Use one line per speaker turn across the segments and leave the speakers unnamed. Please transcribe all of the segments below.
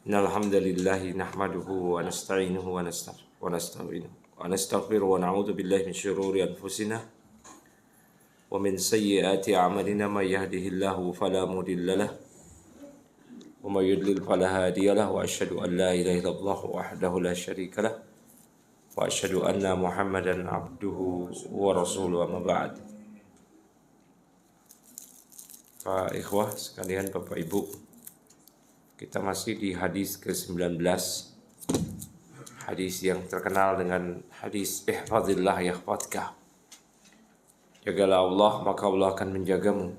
Innal hamdalillah nahmaduhu wa nasta'inuhu wa nastaghfiruhu wa na'udzu billahi min shururi anfusina wa min sayyiati a'malina may yahdihillahu fala mudilla lahu wa may yudlil fala hadiya lahu wa asyhadu an la ilaha illallah wahdahu la syarika lahu wa asyhadu anna Muhammadan abduhu wa rasuluhu amma ba'd. Pak ikhwah sekalian, Bapak Ibu, kita masih di hadis ke-19, hadis yang terkenal dengan hadis ihfazillah yahfazka. Jagalah Allah maka Allah akan menjagamu.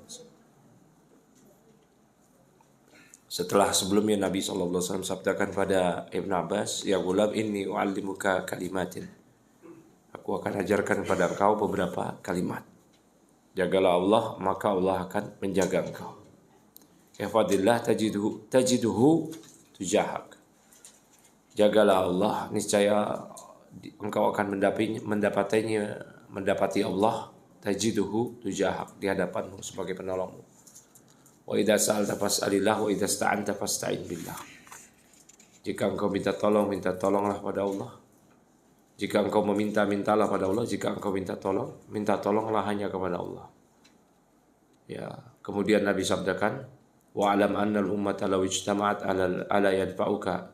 Setelah sebelumnya Nabi SAW sabdakan pada Ibn Abbas, ya gulam inni u'allimuka kalimatin, aku akan ajarkan pada engkau beberapa kalimat. Jagalah Allah maka Allah akan menjaga engkau. Ihfadillah tajiduhu tujahak. Jagalah Allah, niscaya engkau akan mendapati Allah, tajiduhu tujahak, di hadapanmu sebagai penolongmu. Wa idza sa'alta fas'alillah wa idza sta'anta fasta'in billah. Jika engkau minta tolonglah pada Allah. Jika engkau mintalah pada Allah. Jika engkau minta tolonglah hanya kepada Allah. Ya, kemudian Nabi sabdakan, wa alam annal ummata law ijtama'at ala yanfa'uka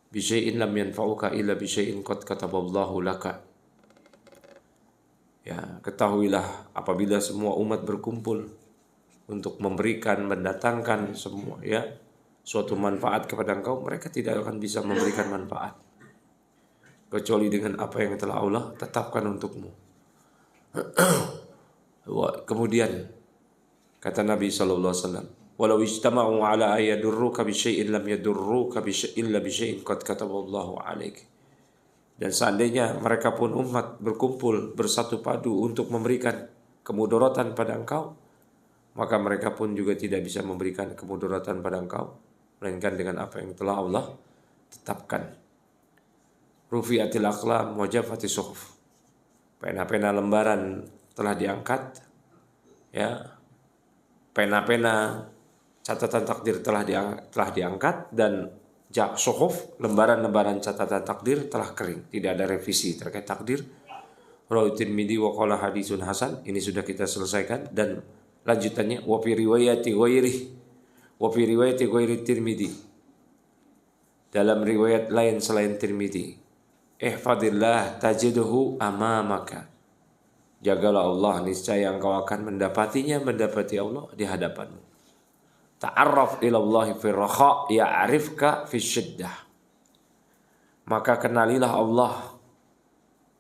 bi syai'in lam yanfa'uka illa bi syai'in qad kataballahu laka. Ya, ketahuilah apabila semua umat berkumpul untuk memberikan, mendatangkan semua suatu manfaat kepada engkau, mereka tidak akan bisa memberikan manfaat kecuali dengan apa yang telah Allah tetapkan untukmu. Kemudian kata Nabi SAW, walau ijtama'u ala ayadurruka bi syai'in lam yadurruka illa bi syai'in qad kataballahu alaik. Dan seandainya mereka pun umat berkumpul bersatu padu untuk memberikan kemudaratan pada engkau, maka mereka pun juga tidak bisa memberikan kemudaratan pada engkau melainkan dengan apa yang telah Allah tetapkan. Rufi'atil aqlam wa jaffatis suhuf. Pena-pena lembaran telah diangkat, pena-pena catatan takdir telah diangkat, dan suhuf, lembaran-lembaran catatan takdir telah kering, tidak ada revisi terkait takdir. Rawi Tirmidzi wa qala hadisun hasan, ini sudah kita selesaikan, dan lanjutannya wa fi riwayati ghairi Tirmidzi, dalam riwayat lain selain Tirmidzi, ihfadillah tajiduhu amamaka. Jagalah Allah, niscaya engkau akan mendapati Allah di hadapanmu. Ta'arraf ilallahi fi rakha ya'rifka fi syiddah. Maka kenalilah Allah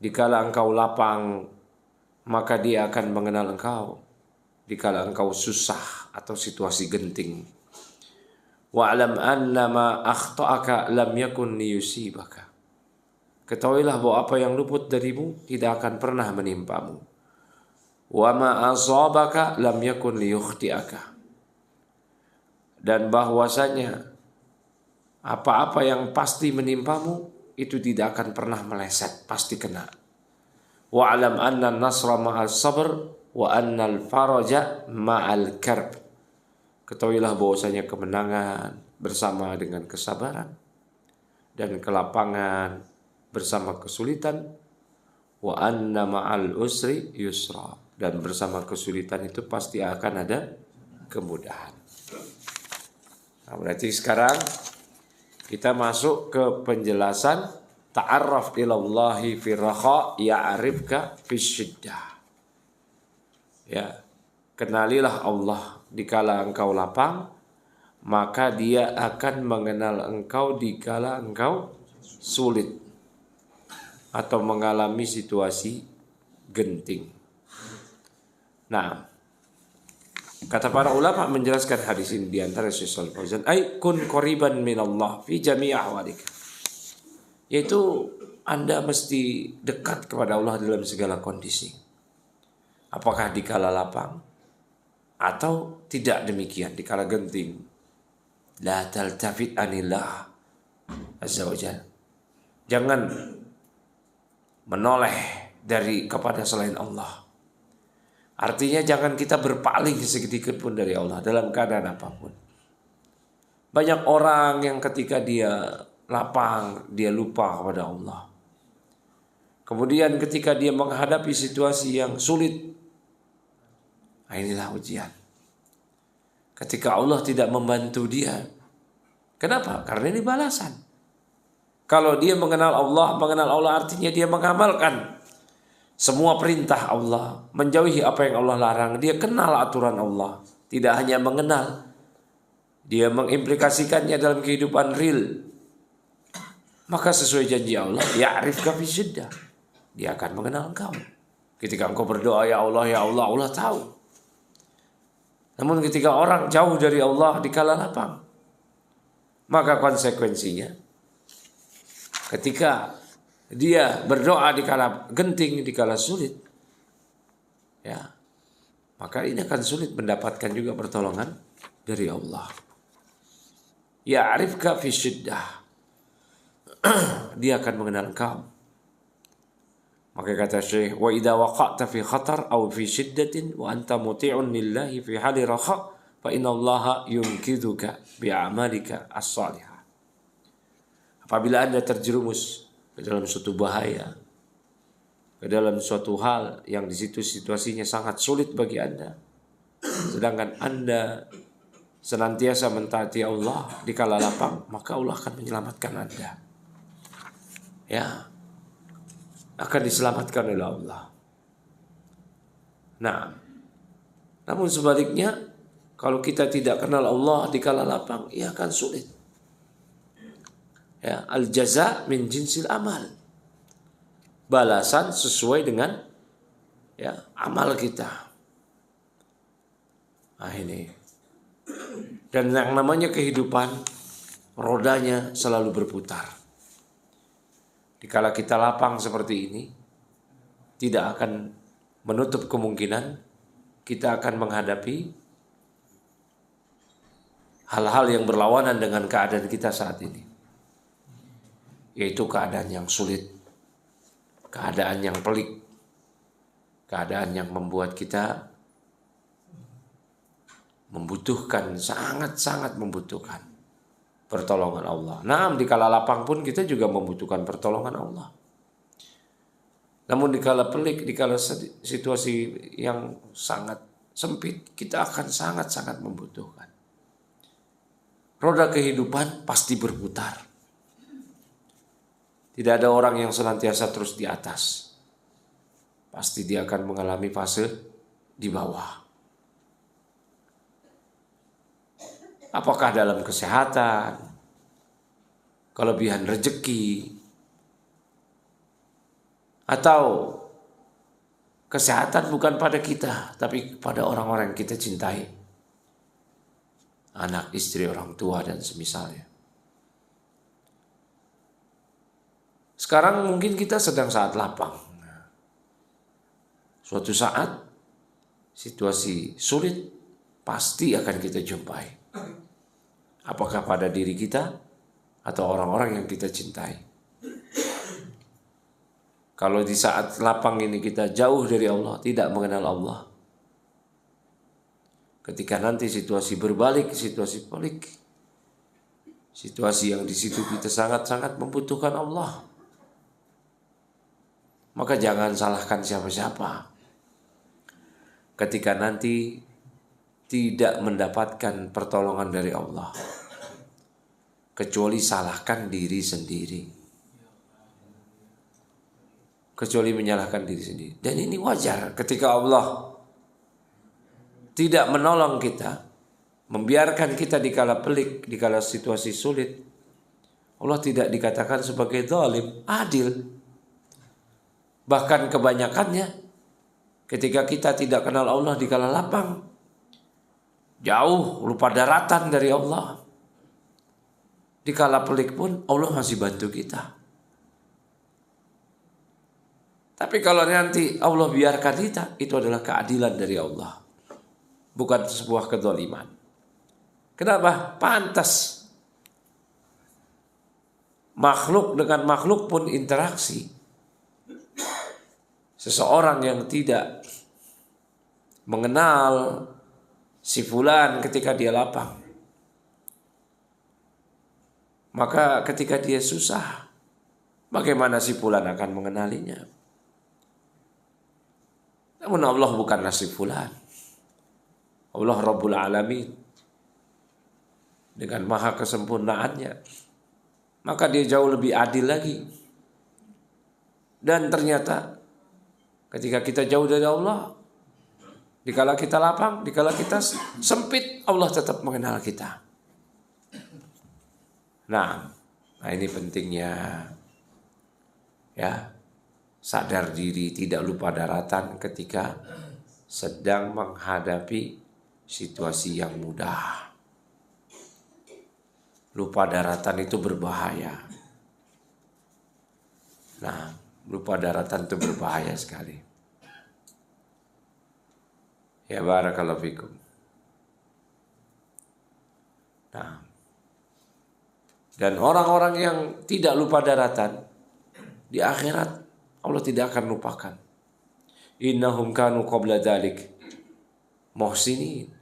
dikala engkau lapang, maka Dia akan mengenal engkau dikala engkau susah atau situasi genting. Wa'lam annama akhta'aka lam yakun liyusibaka. Ketahuilah bahwa apa yang luput darimu tidak akan pernah menimpamu. Wa ma asabaka lam yakun liyukhti'aka. Dan bahwasanya apa-apa yang pasti menimpamu itu tidak akan pernah meleset, pasti kena. Wa alam anna nasra ma'al sabr wa anna al-faraja ma'al karb. Ketahuilah bahwasanya kemenangan bersama dengan kesabaran, dan kelapangan bersama kesulitan. Wa anna ma'al usri yusra. Dan bersama kesulitan itu pasti akan ada kemudahan. Nah, berarti sekarang kita masuk ke penjelasan ta'arraf ilallahi fi rakha ya'rifka fi syiddah. Ya, kenalilah Allah dikala engkau lapang, maka Dia akan mengenal engkau dikala engkau sulit atau mengalami situasi genting. Nah, kata para ulama menjelaskan hadis ini di antara Syaikhul Fauzan, ay kun qariban minallah fi jami' ahwalik. Yaitu Anda mesti dekat kepada Allah dalam segala kondisi. Apakah dikala lapang atau tidak demikian, dikala genting. La taltafit anillah azza wajalla. Jangan menoleh kepada selain Allah. Artinya jangan kita berpaling sedikit pun dari Allah dalam keadaan apapun. Banyak orang yang ketika dia lapang, dia lupa kepada Allah. Kemudian ketika dia menghadapi situasi yang sulit, inilah ujian. Ketika Allah tidak membantu dia. Kenapa? Karena ini balasan. Kalau dia mengenal Allah artinya dia mengamalkan semua perintah Allah, menjauhi apa yang Allah larang. Dia kenal aturan Allah. Tidak hanya mengenal, dia mengimplikasikannya dalam kehidupan real. Maka sesuai janji Allah, ya'rifka fi syiddah. Dia akan mengenal engkau. Ketika engkau berdoa, ya Allah, Allah tahu. Namun ketika orang jauh dari Allah di kala lapang, maka konsekuensinya ketika dia berdoa di kala genting, di kala sulit, ya, maka ini akan sulit mendapatkan juga pertolongan dari Allah. Ya'rifka fi syiddah. Dia akan mengenal engkau. Maka kata Syekh, wa idza waqa'ta fi khatar aw fi shiddatin wa anta muti'un lillahi fi hali rakha fa inna Allaha yunqidhuka bi a'malika as-salihah. Apabila Anda terjerumus ke dalam suatu bahaya, ke dalam suatu hal yang di situ situasinya sangat sulit bagi Anda, sedangkan Anda senantiasa mentaati Allah di kala lapang, maka Allah akan menyelamatkan Anda. Ya, akan diselamatkan oleh Allah. Nah, namun sebaliknya, kalau kita tidak kenal Allah di kala lapang, ia akan sulit. Ya, al-jaza min jinsil amal. Balasan sesuai dengan ya amal kita. Nah ini. Dan yang namanya kehidupan, rodanya selalu berputar. Dikala kita lapang seperti ini, tidak akan menutup kemungkinan kita akan menghadapi hal-hal yang berlawanan dengan keadaan kita saat ini. Yaitu keadaan yang sulit, keadaan yang pelik, keadaan yang membuat kita membutuhkan, sangat-sangat membutuhkan pertolongan Allah. Nah, di kala lapang pun kita juga membutuhkan pertolongan Allah. Namun di kala pelik, di kala situasi yang sangat sempit, kita akan sangat-sangat membutuhkan. Roda kehidupan pasti berputar. Tidak ada orang yang senantiasa terus di atas. Pasti dia akan mengalami fase di bawah. Apakah dalam kesehatan, kelebihan rezeki, atau kesehatan bukan pada kita, tapi pada orang-orang yang kita cintai. Anak, istri, orang tua, dan semisalnya. Sekarang mungkin kita sedang saat lapang. Suatu saat, situasi sulit pasti akan kita jumpai. Apakah pada diri kita atau orang-orang yang kita cintai. Kalau di saat lapang ini kita jauh dari Allah, tidak mengenal Allah. Ketika nanti situasi berbalik, situasi pelik, situasi yang di situ kita sangat-sangat membutuhkan Allah, maka jangan salahkan siapa-siapa. Ketika nanti tidak mendapatkan pertolongan dari Allah, kecuali salahkan diri sendiri. Kecuali menyalahkan diri sendiri. Dan ini wajar ketika Allah tidak menolong kita, membiarkan kita di kala pelik, di kala situasi sulit. Allah tidak dikatakan sebagai zalim, adil. Bahkan kebanyakannya ketika kita tidak kenal Allah di kala lapang, jauh, lupa daratan dari Allah, di kala pelik pun Allah masih bantu kita. Tapi kalau nanti Allah biarkan kita, itu adalah keadilan dari Allah, bukan sebuah kezaliman. Kenapa? Pantas. Makhluk dengan makhluk pun interaksi. Seseorang yang tidak mengenal si fulan ketika dia lapang. Maka ketika dia susah, bagaimana si fulan akan mengenalinya? Namun Allah bukanlah si fulan. Allah Rabbul Alamin. Dengan maha kesempurnaannya. Maka dia jauh lebih adil lagi. Dan ternyata ketika kita jauh dari Allah, dikala kita lapang, dikala kita sempit, Allah tetap mengenal kita. Nah ini pentingnya ya, sadar diri, tidak lupa daratan ketika sedang menghadapi situasi yang mudah. Lupa daratan itu berbahaya. Nah, lupa daratan itu berbahaya sekali. Ya barakallahu fikum. Nah, dan orang-orang yang tidak lupa daratan di akhirat Allah tidak akan lupakan. Innahum kanu qabla dzalik muhsinin.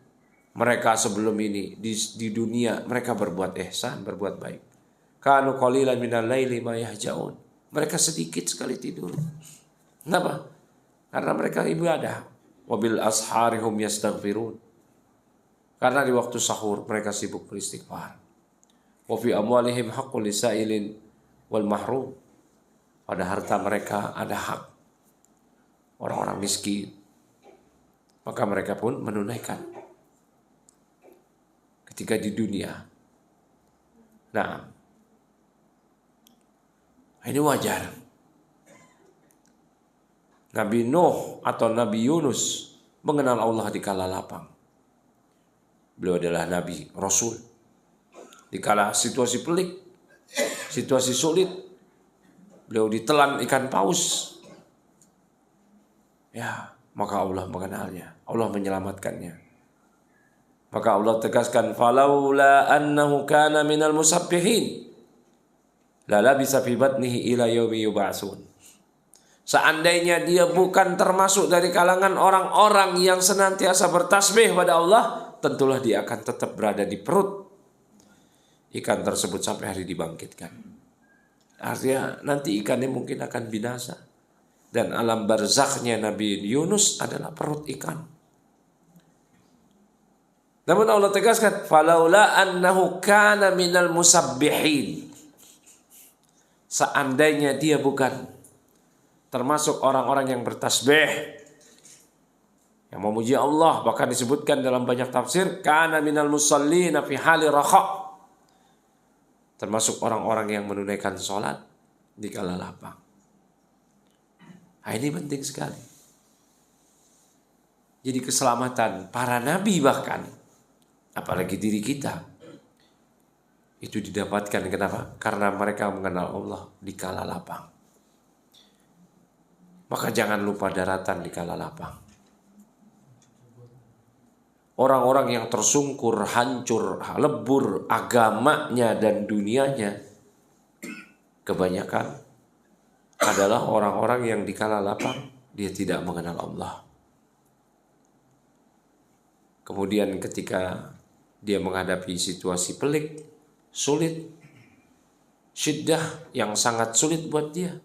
Mereka sebelum ini di dunia mereka berbuat ihsan, berbuat baik. Kanu qalilan minal laili ma yahjaun. Mereka sedikit sekali tidur. Kenapa? Karena mereka ibadah. Wabil asharihum yastaghfirun. Karena di waktu sahur mereka sibuk beristighfar. Wa fi amwalihim haqqul lisailin wal mahrum. Pada harta mereka ada hak orang-orang miskin. Maka mereka pun menunaikan ketika di dunia. Nah, ini wajar. Nabi Nuh atau Nabi Yunus mengenal Allah di kala lapang. Beliau adalah Nabi, Rasul. Di kala situasi pelik, situasi sulit, beliau ditelan ikan paus. Ya, maka Allah mengenalnya, Allah menyelamatkannya. Maka Allah tegaskan, falaula annahu kana minal musabbihin la labisa fi batnihi ila yaumi yub'atsun. Seandainya dia bukan termasuk dari kalangan orang-orang yang senantiasa bertasbih pada Allah, tentulah dia akan tetap berada di perut ikan tersebut sampai hari dibangkitkan. Artinya nanti ikannya mungkin akan binasa. Dan alam barzakhnya Nabi Yunus adalah perut ikan. Namun Allah tegaskan, falaula annahu kana minal musabbihin. Seandainya dia bukan termasuk orang-orang yang bertasbih, yang memuji Allah, bahkan disebutkan dalam banyak tafsir, kana minal musallina fi hali rakha. Termasuk orang-orang yang menunaikan sholat di kala lapang. Nah, ini penting sekali. Jadi keselamatan para nabi bahkan, apalagi diri kita, itu didapatkan kenapa? Karena mereka mengenal Allah di kala lapang. Maka jangan lupa daratan di kala lapang. Orang-orang yang tersungkur, hancur, lebur agamanya dan dunianya, kebanyakan adalah orang-orang yang di kala lapang dia tidak mengenal Allah. Kemudian ketika dia menghadapi situasi pelik, sulit, syiddah yang sangat sulit buat dia,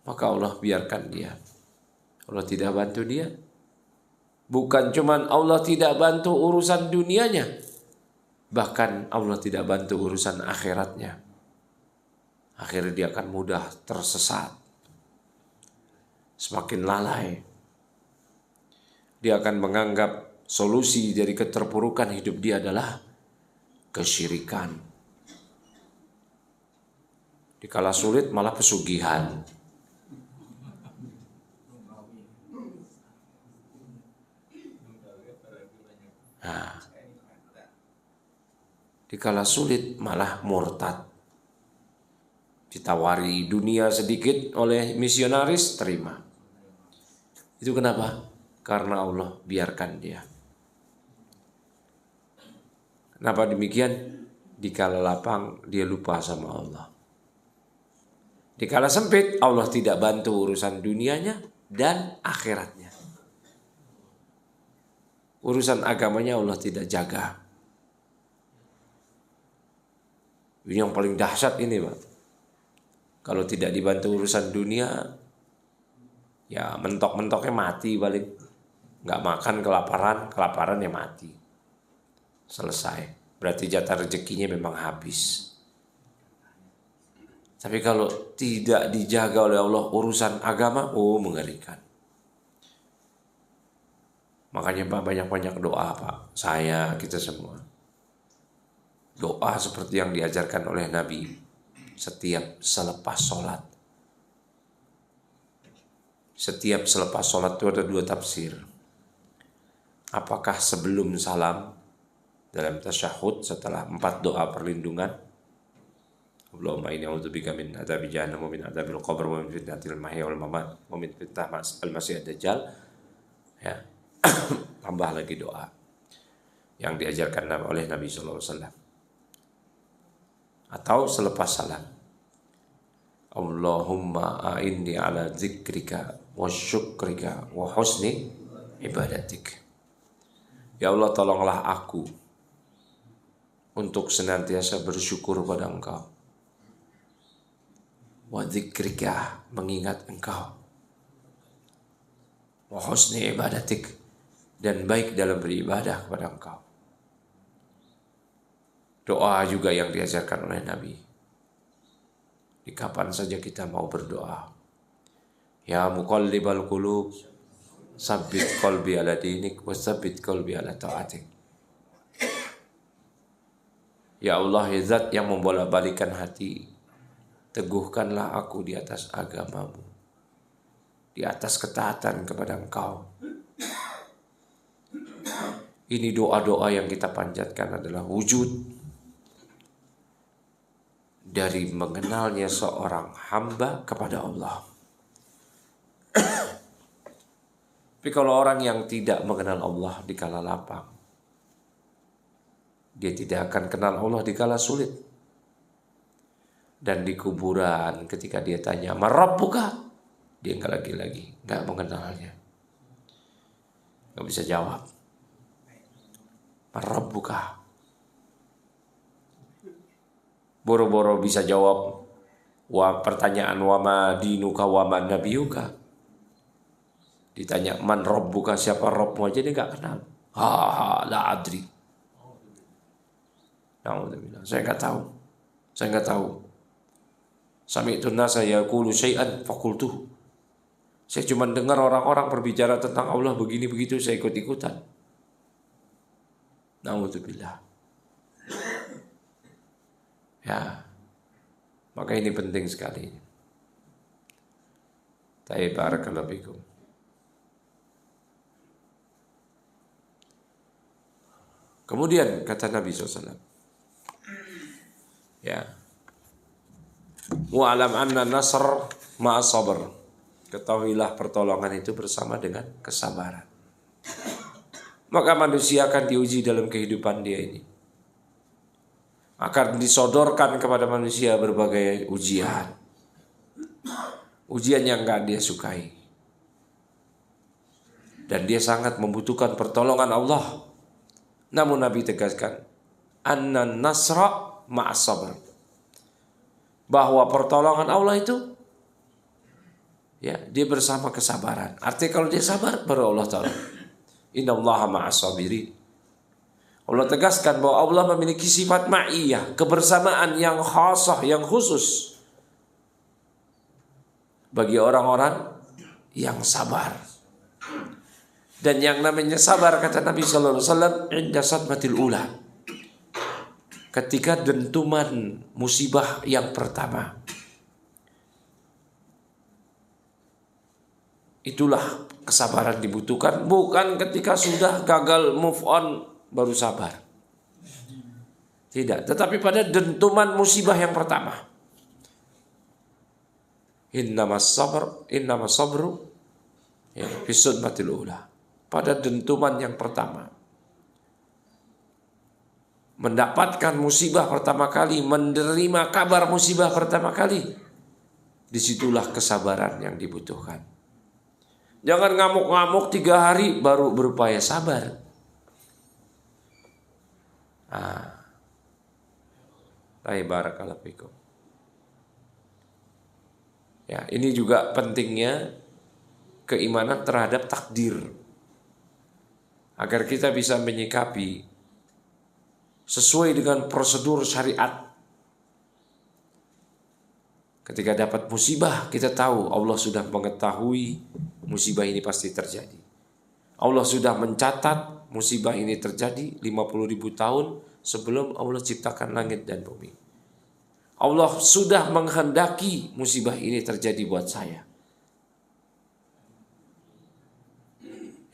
maka Allah biarkan dia. Allah tidak bantu dia. Bukan cuman Allah tidak bantu urusan dunianya, bahkan Allah tidak bantu urusan akhiratnya. Akhirnya dia akan mudah tersesat, semakin lalai. Dia akan menganggap solusi dari keterpurukan hidup dia adalah kesyirikan. Dikala sulit malah pesugihan. Nah, dikala sulit malah murtad. Ditawari dunia sedikit oleh misionaris, terima. Itu kenapa? Karena Allah biarkan dia. Kenapa demikian? Dikala lapang dia lupa sama Allah. Dikala sempit Allah tidak bantu urusan dunianya dan akhiratnya. urusan agamanya Allah tidak jaga. Ini yang paling dahsyat ini, Pak. Kalau tidak dibantu urusan dunia, ya mentok-mentoknya mati balik. Nggak makan kelaparan ya mati. Selesai. Berarti jatah rezekinya memang habis. Tapi kalau tidak dijaga oleh Allah urusan agama, mengerikan. Makanya Pak, banyak-banyak doa Pak. Kita semua. Doa seperti yang diajarkan oleh Nabi setiap selepas sholat. Setiap selepas sholat itu ada 2 tafsir. Apakah sebelum salam dalam tasyahud setelah 4 doa perlindungan, Allahumma inni a'udzubika min adzabi jahannam wa min adzabil qabr wa min fitnatil mahya wal mamat wa min fitnatil masih dajjal, ya. Tambah lagi doa yang diajarkan oleh Nabi sallallahu alaihi wasallam. Atau selepas salam, Allahumma a'inni ala dzikrika wa syukrika wa husni ibadatik. Ya Allah, tolonglah aku untuk senantiasa bersyukur pada Engkau. Wa dzikrika, mengingat Engkau. Wa husni ibadatik, dan baik dalam beribadah kepada Engkau. Doa juga yang diajarkan oleh Nabi. Di kapan saja kita mau berdoa. Ya muqallibal qulub, sabbit qalbi ala dinik, wa sabbit qalbi ala ta'atik. Ya Allah, ya Zat yang membolak-balikan hati, teguhkanlah aku di atas agamamu, di atas ketaatan kepada Engkau. Ini doa-doa yang kita panjatkan adalah wujud dari mengenalnya seorang hamba kepada Allah. Tapi kalau orang yang tidak mengenal Allah di kala lapang, dia tidak akan kenal Allah di kala sulit. Dan di kuburan ketika dia tanya, "Man rabbuka?" Dia nggak mengenalnya. Nggak bisa jawab. Man rabbuka? Boro-boro bisa jawab pertanyaan wa ma dinuka wa ma nabiyuka. Ditanya man rabbuka, siapa Rabbmu aja dia nggak kenal. La adri. Saya nggak tahu. Sami'tu nasa yaqulu syai'an faqultuhu. Saya cuma dengar orang-orang berbicara tentang Allah begini begitu, saya ikut-ikutan. Na'udzubillah. Ya, maka ini penting sekali. Tayyib, barakallahu fikum. Kemudian kata Nabi SAW, ya, wa'alam anna nasr ma'a sabr. Ketahuilah pertolongan itu bersama dengan kesabaran. Maka manusia akan diuji dalam kehidupan dia ini. Akan disodorkan kepada manusia berbagai ujian. Ujian yang gak dia sukai. Dan dia sangat membutuhkan pertolongan Allah. Namun Nabi tegaskan, anna nasra ma'as sabr. Bahwa pertolongan Allah itu, ya, dia bersama kesabaran. Artinya kalau dia sabar, baru Allah Ta'ala. Innallaha ma'as sabirin. Allah tegaskan bahwa Allah memiliki sifat ma'iyah, kebersamaan yang khasah, yang khusus bagi orang-orang yang sabar. Dan yang namanya sabar, kata Nabi sallallahu alaihi wasallam, inda sadmatil ula. Ketika dentuman musibah yang pertama. Itulah kesabaran dibutuhkan, bukan ketika sudah gagal move on baru sabar. Tidak, tetapi pada dentuman musibah yang pertama. Innamas sabru ya fi sadmatil ula. Pada dentuman yang pertama. Mendapatkan musibah pertama kali, menerima kabar musibah pertama kali. Disitulah kesabaran yang dibutuhkan. Jangan ngamuk-ngamuk 3 hari baru berupaya sabar. Barakallahu fikum. Ya, ini juga pentingnya keimanan terhadap takdir. Agar kita bisa menyikapi sesuai dengan prosedur syariat. Ketika dapat musibah, kita tahu Allah sudah mengetahui musibah ini pasti terjadi. Allah sudah mencatat musibah ini terjadi 50.000 tahun sebelum Allah ciptakan langit dan bumi. Allah sudah menghendaki musibah ini terjadi buat saya.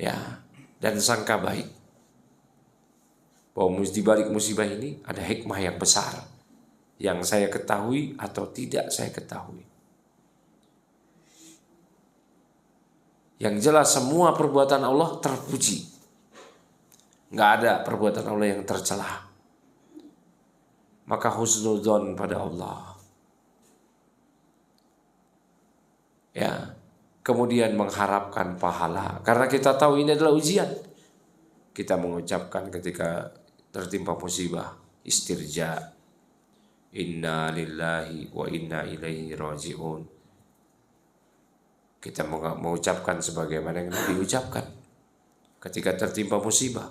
Ya, dan sangka baik bahwa di balik musibah ini ada hikmah yang besar yang saya ketahui atau tidak saya ketahui. Yang jelas semua perbuatan Allah terpuji. Nggak ada perbuatan Allah yang tercela. Maka husnudzon pada Allah. Ya, kemudian mengharapkan pahala. Karena kita tahu ini adalah ujian. Kita mengucapkan ketika tertimpa musibah, istirja. Inna lillahi wa inna ilaihi raji'un. Kita mengucapkan sebagaimana yang Nabi ucapkan ketika tertimpa musibah.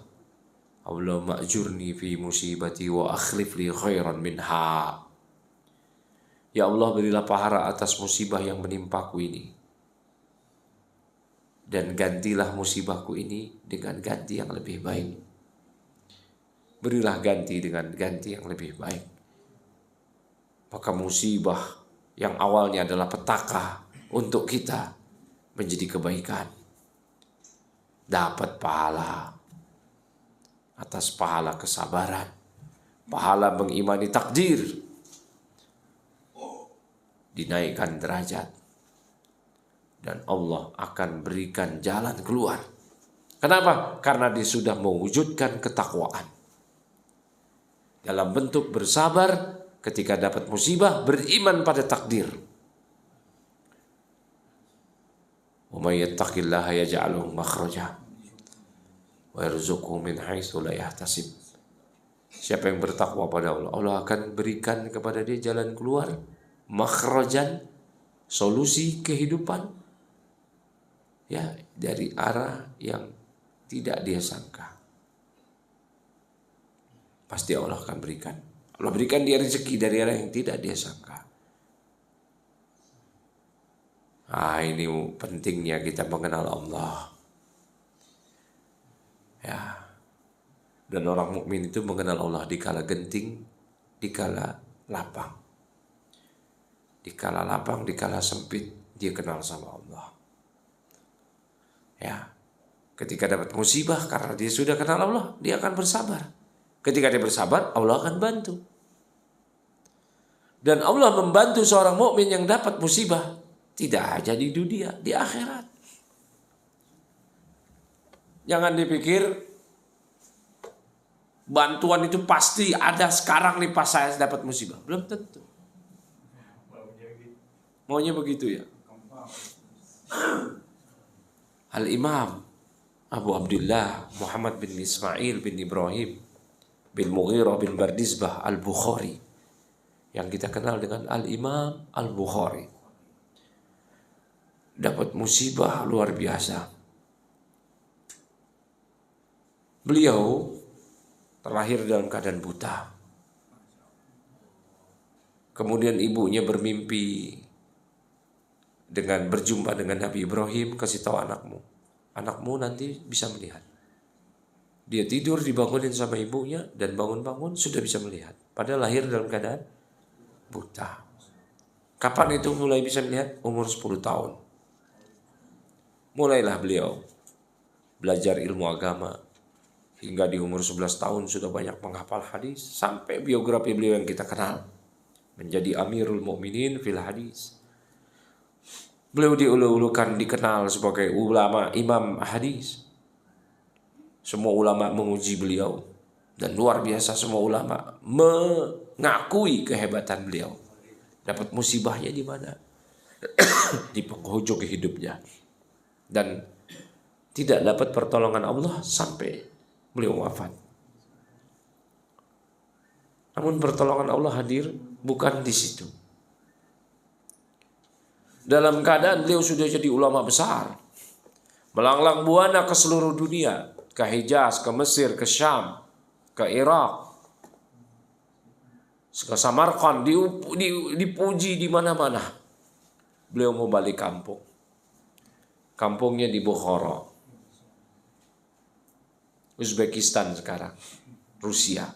Allahumma ajurni fi musibati wa akhlif li khairan minha. Ya Allah, berilah pahala atas musibah yang menimpaku ini. Dan gantilah musibahku ini dengan ganti yang lebih baik. Berilah ganti dengan ganti yang lebih baik. Maka musibah yang awalnya adalah petaka untuk kita menjadi kebaikan. Dapat pahala atas pahala kesabaran, pahala mengimani takdir, dinaikkan derajat, dan Allah akan berikan jalan keluar. Kenapa? Karena dia sudah mewujudkan ketakwaan dalam bentuk bersabar ketika dapat musibah, beriman pada takdir. Wa may yattaqillaha yaj'al lahu makhraja wa yarzuqhu min haitsu la yahtasib. Siapa yang bertakwa pada Allah, Allah akan berikan kepada dia jalan keluar, makhrajan, solusi kehidupan, ya, dari arah yang tidak dia sangka. Pasti Allah akan berikan. Allah berikan dia rezeki dari arah yang tidak dia sangka. Ini pentingnya kita mengenal Allah. Ya. Dan orang mukmin itu mengenal Allah di kala genting, di kala lapang. Di kala lapang, di kala sempit, dia kenal sama Allah. Ya. Ketika dapat musibah karena dia sudah kenal Allah, dia akan bersabar. Ketika dia bersabar, Allah akan bantu. Dan Allah membantu seorang mukmin yang dapat musibah tidak hanya di dunia, di akhirat. Jangan dipikir bantuan itu pasti ada sekarang nih pas saya dapat musibah. Belum tentu. Maunya begitu ya. Al-Imam Abu Abdullah Muhammad bin Ismail bin Ibrahim bin Mughirah bin Bardizbah Al-Bukhari, yang kita kenal dengan Al-Imam Al-Bukhari, dapat musibah luar biasa. Beliau terlahir dalam keadaan buta. Kemudian ibunya bermimpi dengan berjumpa dengan Nabi Ibrahim, kasih tahu anakmu nanti bisa melihat. Dia tidur dibangunin sama ibunya dan bangun-bangun sudah bisa melihat. Padahal lahir dalam keadaan buta. Kapan itu mulai bisa melihat? Umur 10 tahun. Mulailah beliau belajar ilmu agama. Hingga di umur 11 tahun sudah banyak menghafal hadis. Sampai biografi beliau yang kita kenal. Menjadi Amirul Mukminin fil hadis. Beliau diulu-ulukan, dikenal sebagai ulama imam hadis. Semua ulama memuji beliau. Dan luar biasa semua ulama mengakui kehebatan beliau. Dapat musibahnya di mana? Di penghujung hidupnya. Dan tidak dapat pertolongan Allah sampai beliau wafat. Namun pertolongan Allah hadir bukan di situ. Dalam keadaan beliau sudah jadi ulama besar, melanglang buana ke seluruh dunia, ke Hijaz, ke Mesir, ke Syam, ke Irak, ke Samarkand, dipuji di mana-mana. Beliau mau balik kampung. Kampungnya di Bukhara, Uzbekistan sekarang, Rusia,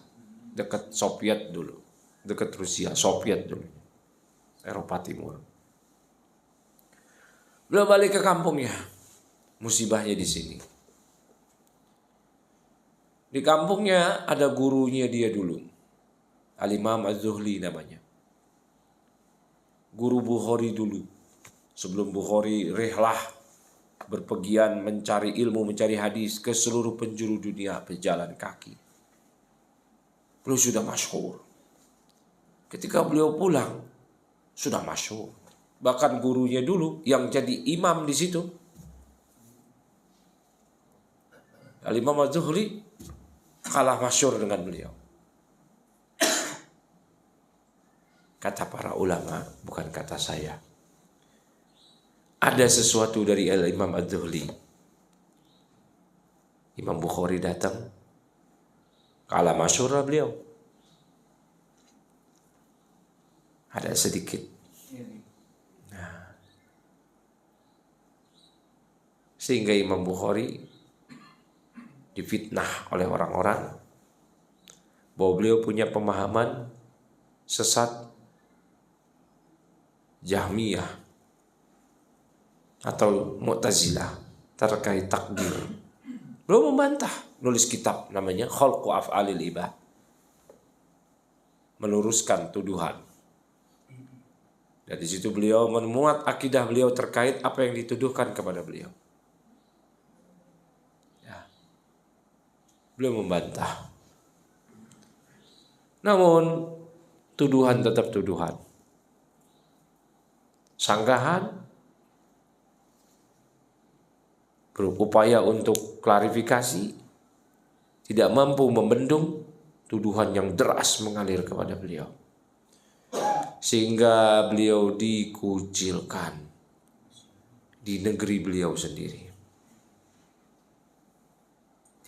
dekat Soviet dulu, dekat Rusia, Soviet dulu, Eropa Timur. Beliau balik ke kampungnya, musibahnya di sini. Di kampungnya ada gurunya dia dulu, Al-Imam Az-Zuhli namanya, guru Bukhari dulu. Sebelum Bukhari rihlah, berpergian mencari ilmu, mencari hadis ke seluruh penjuru dunia berjalan kaki. Beliau sudah masyhur. Ketika beliau pulang sudah masyhur. Bahkan gurunya dulu yang jadi imam di situ, Al-Imam Az-Zuhri, kalah masyhur dengan beliau. Kata para ulama, bukan kata saya. Ada sesuatu dari Al-Imam Az-Zuhli. Imam Bukhari datang, kalah masyhur beliau. Ada sedikit. Nah, sehingga Imam Bukhari difitnah oleh orang-orang bahwa beliau punya pemahaman sesat Jahmiyah atau Mu'tazilah terkait takdir. Beliau membantah, nulis kitab namanya Khalqu Af'alil Ibad, meluruskan tuduhan. Dan di situ beliau memuat akidah beliau terkait apa yang dituduhkan kepada beliau. Ya. Beliau membantah. Namun tuduhan tetap tuduhan. Sanggahan berupaya untuk klarifikasi, tidak mampu membendung tuduhan yang deras mengalir kepada beliau, sehingga beliau dikucilkan di negeri beliau sendiri.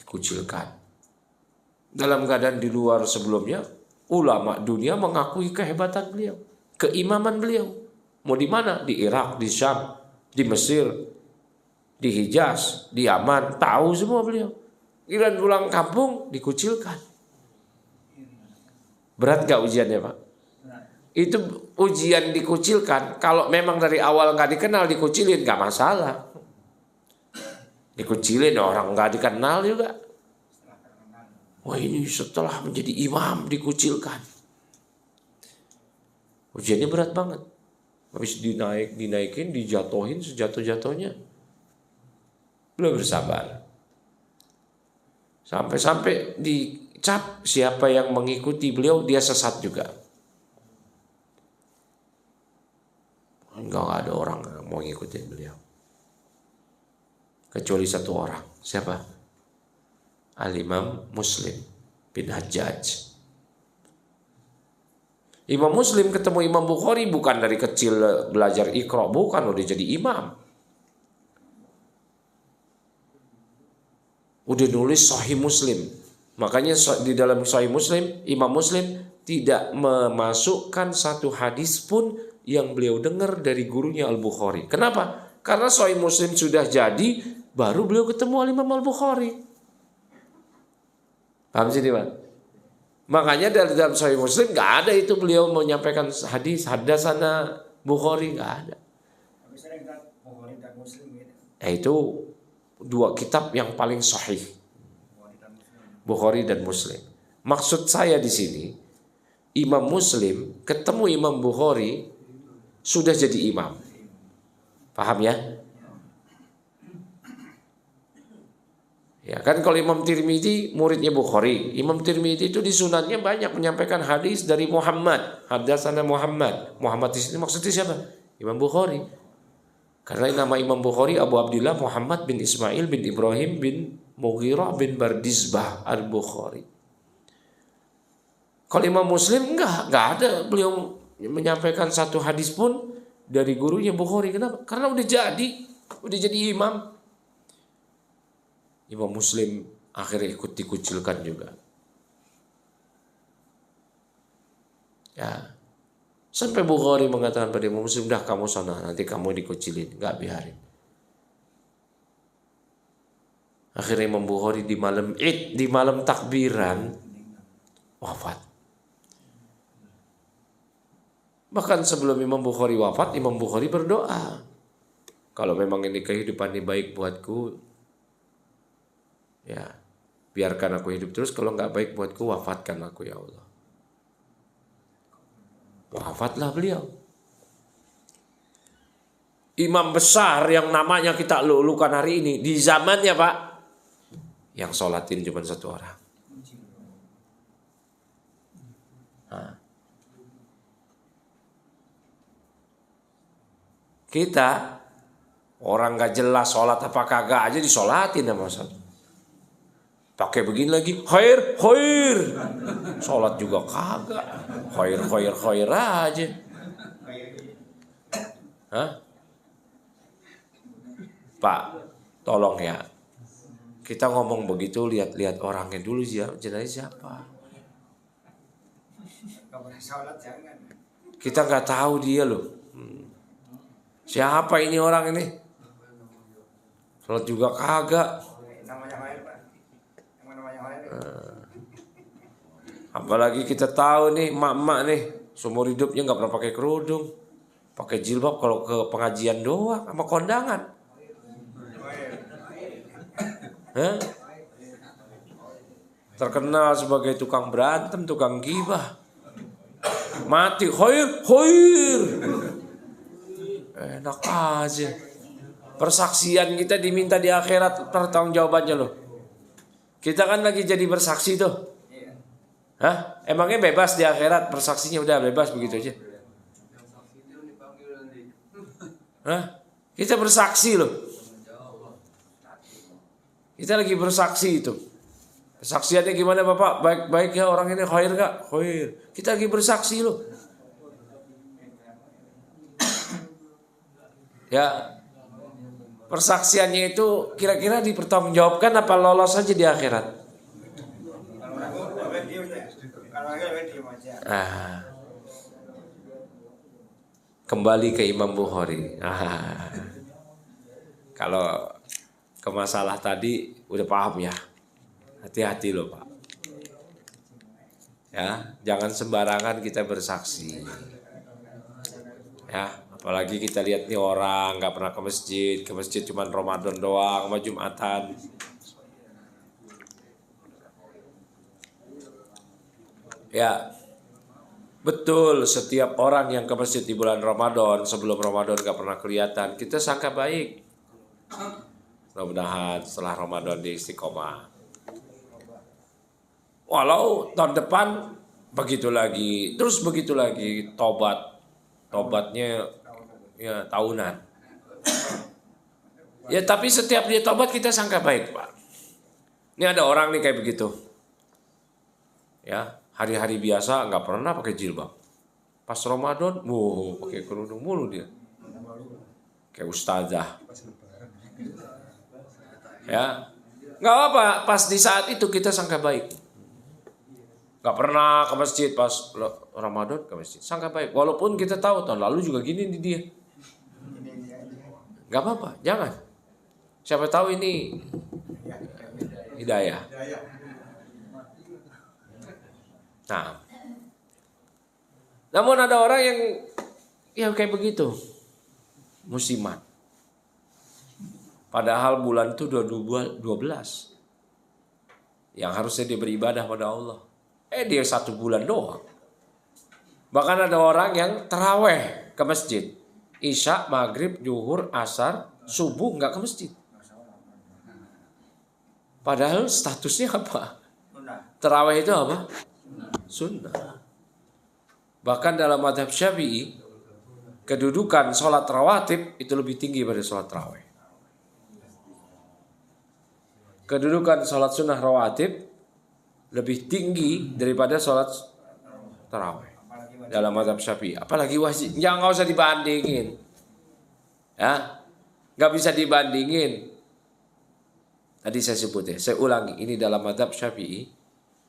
Dikucilkan dalam keadaan di luar sebelumnya ulama dunia mengakui kehebatan beliau, keimaman beliau. Mau di mana? Di Irak, di Syam, di Mesir, di Hijaz, di Yaman, tahu semua beliau. Giliran pulang kampung dikucilkan. Berat gak ujiannya, Pak? Itu ujian dikucilkan. Kalau memang dari awal gak dikenal, dikucilin gak masalah. Dikucilin orang gak dikenal juga. Wah, ini setelah menjadi imam dikucilkan. Ujiannya berat banget. Habis dinaikin, dijatuhin sejatuh-jatuhnya. Beliau bersabar. Sampai-sampai dicap siapa yang mengikuti beliau, dia sesat juga. Enggak ada orang yang mau ngikutin beliau. Kecuali satu orang. Siapa? Al-Imam Muslim bin Hajjaj. Imam Muslim ketemu Imam Bukhari bukan dari kecil belajar Iqra, bukan, udah jadi imam. Udah nulis Sahih Muslim. Makanya di dalam Sahih Muslim, Imam Muslim tidak memasukkan satu hadis pun yang beliau dengar dari gurunya Al-Bukhari. Kenapa? Karena Sahih Muslim sudah jadi, baru beliau ketemu Imam Al-Bukhari. Paham sini, Pak? Makanya dalam Sahih Muslim gak ada itu beliau menyampaikan hadis haddatsana Bukhari, gak ada. Itu dua kitab yang paling sahih, Bukhari dan Muslim. Maksud saya di sini, Imam Muslim ketemu Imam Bukhari sudah jadi imam. Paham ya? Ya kan, kalau Imam Tirmidzi muridnya Bukhari, Imam Tirmidzi itu di sunannya banyak menyampaikan hadis dari Muhammad, haddatsana Muhammad. Muhammad di sini maksudnya siapa? Imam Bukhari. Karena nama Imam Bukhari Abu Abdillah Muhammad bin Ismail bin Ibrahim bin Mughirah bin Bardizbah Al-Bukhari. Kalau Imam Muslim enggak ada beliau menyampaikan satu hadis pun dari gurunya Bukhari. Kenapa? Karena udah jadi imam. Imam Muslim akhirnya ikut dikucilkan juga. Ya. Sampai Bukhari mengatakan pada Imam Muslim, dah kamu sana, nanti kamu dikucilin, enggak biarin. Akhirnya Imam Bukhari di malam Id, di malam takbiran wafat. Bahkan sebelum Imam Bukhari wafat, Imam Bukhari berdoa, kalau memang ini kehidupan ini baik buatku, ya biarkan aku hidup terus. Kalau nggak baik buatku, wafatkan aku ya Allah. Wafatlah beliau. Imam besar yang namanya kita lulukan hari ini, di zamannya Pak, yang sholatin cuma satu orang. Kita orang gak jelas sholat apa kagak aja disolatin sama satu. Pakai begini lagi, khair. Sholat juga kagak. Khair aja. Hah? Pak, tolong ya. Kita ngomong begitu, lihat orangnya dulu, jenazah siapa. Kita nggak tahu dia loh. Siapa ini orang ini? Sholat juga kagak. Apalagi kita tahu nih, emak-emak nih, seumur hidupnya nggak pernah pakai kerudung, pakai jilbab kalau ke pengajian doang sama kondangan. Terkenal sebagai tukang berantem, tukang gibah. Mati, khair. Enak aja. Persaksian kita diminta di akhirat, pertanggungjawabannya loh. Kita kan lagi jadi bersaksi tuh. Hah? Emangnya bebas di akhirat, persaksinya udah bebas begitu aja? Hah? Kita bersaksi loh. Kita lagi bersaksi itu. Persaksiannya gimana Bapak? Baik ya orang ini, khair gak? Khair. Kita lagi bersaksi loh. Ya, persaksiannya itu kira-kira dipertanggungjawabkan apa lolos saja di akhirat? Kembali ke Imam Bukhari. Kalau ke masalah tadi udah paham ya. Hati-hati loh Pak. Ya, jangan sembarangan kita bersaksi. Ya. Apalagi kita lihat nih orang nggak pernah ke masjid cuma Ramadan doang sama Jumatan. Ya, betul setiap orang yang ke masjid di bulan Ramadan sebelum Ramadan nggak pernah kelihatan, kita sangka baik. Mudah-mudahan setelah Ramadan di istiqomah. Walau tahun depan begitu lagi, terus begitu lagi, tobatnya ya tahunan. Ya tapi setiap dia tobat kita sangka baik Pak. Ini ada orang nih kayak begitu. Ya, hari-hari biasa nggak pernah pakai jilbab. Pas Ramadan, pakai kerudung mulu dia. Kayak ustazah. Ya, nggak apa. Pas di saat itu kita sangka baik. Nggak pernah ke masjid pas Ramadan ke masjid, sangka baik. Walaupun kita tahu tahun lalu juga gini di dia. Gak apa-apa, jangan. Siapa tahu ini hidayah. Nah, namun ada orang yang kayak begitu, musiman. Padahal bulan itu 12 yang harusnya dia beribadah pada Allah. Dia 1 bulan doang. Bahkan ada orang yang taraweh ke masjid. Isya, maghrib, zuhur, asar, subuh nggak ke masjid. Padahal statusnya apa? Taraweh itu apa? Sunnah. Bahkan dalam mazhab Syafi'i, kedudukan sholat rawatib itu lebih tinggi pada sholat taraweh. Kedudukan sholat sunnah rawatib lebih tinggi daripada sholat tarawih. Dalam mazhab Syafi'i, apalagi wajib. Ya nggak usah dibandingin. Ya, nggak bisa dibandingin. Tadi saya sebut ya, saya ulangi. Ini dalam mazhab Syafi'i,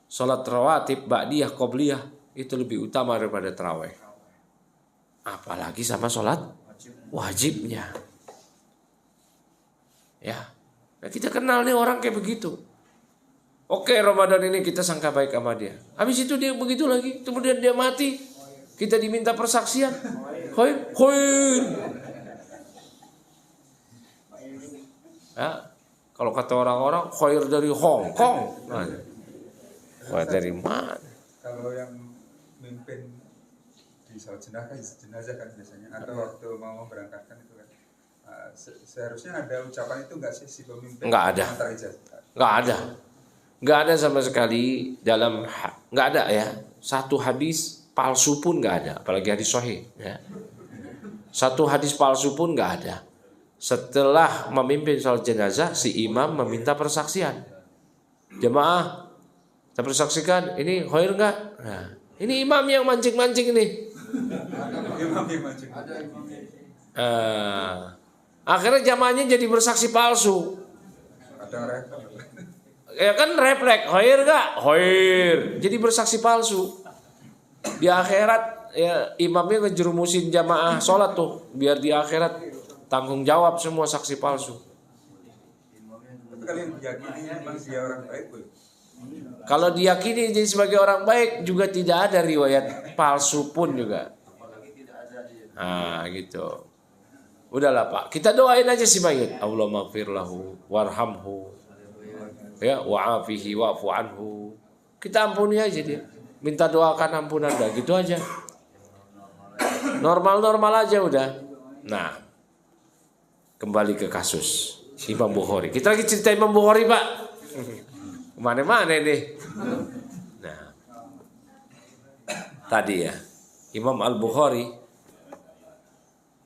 sholat rawatib, ba'diyah, qobliyah itu lebih utama daripada tarawih. Apalagi sama sholat wajibnya. Ya, nah, kita kenal nih orang kayak begitu. Oke, Ramadan ini kita sangka baik sama dia. Habis itu dia begitu lagi. Kemudian dia mati. Kita diminta persaksian. Khair. Ya, kalau kata orang-orang khair dari Hong Kong. Nah, khair dari mana?
Kalau yang mimpin di salat jenazah kan biasanya, atau waktu mau memberangkatkan itu kan, seharusnya ada ucapan itu nggak sih si pemimpin?
Nggak ada. Nggak ada. Nggak ada sama sekali dalam, nggak ada ya. Satu hadis palsu pun nggak ada, apalagi hadis sahih. Ya. Satu hadis palsu pun nggak ada. Setelah memimpin sholat jenazah, si imam meminta persaksian. Jemaah, saya persaksikan, ini khair nggak? Nah, ini imam yang mancing-mancing nih.
Imam yang mancing.
Akhirnya jamaahnya jadi bersaksi palsu.
Ada refleks.
Ya kan refleks, khair gak? Khair. Jadi bersaksi palsu. Di akhirat ya imamnya ngejerumusin jamaah sholat tuh, biar di akhirat tanggung jawab semua saksi palsu.
Tapi kalian diyakini memang dia orang baik, boleh?
Kalau diyakini jadi sebagai orang baik juga tidak ada riwayat palsu pun juga. Nah gitu. Udahlah Pak, kita doain aja si mayit. Allahumma ighfir lahu warhamhu. Ya, wa'afihi wa'fu anhu. Kita ampuni aja dia. Minta doakan ampunan dah, gitu aja. Normal-normal aja udah. Nah, kembali ke kasus Imam Bukhari. Kita lagi cerita Imam Bukhari, Pak. Kemana-mana nih. Nah, tadi ya, Imam Al-Bukhari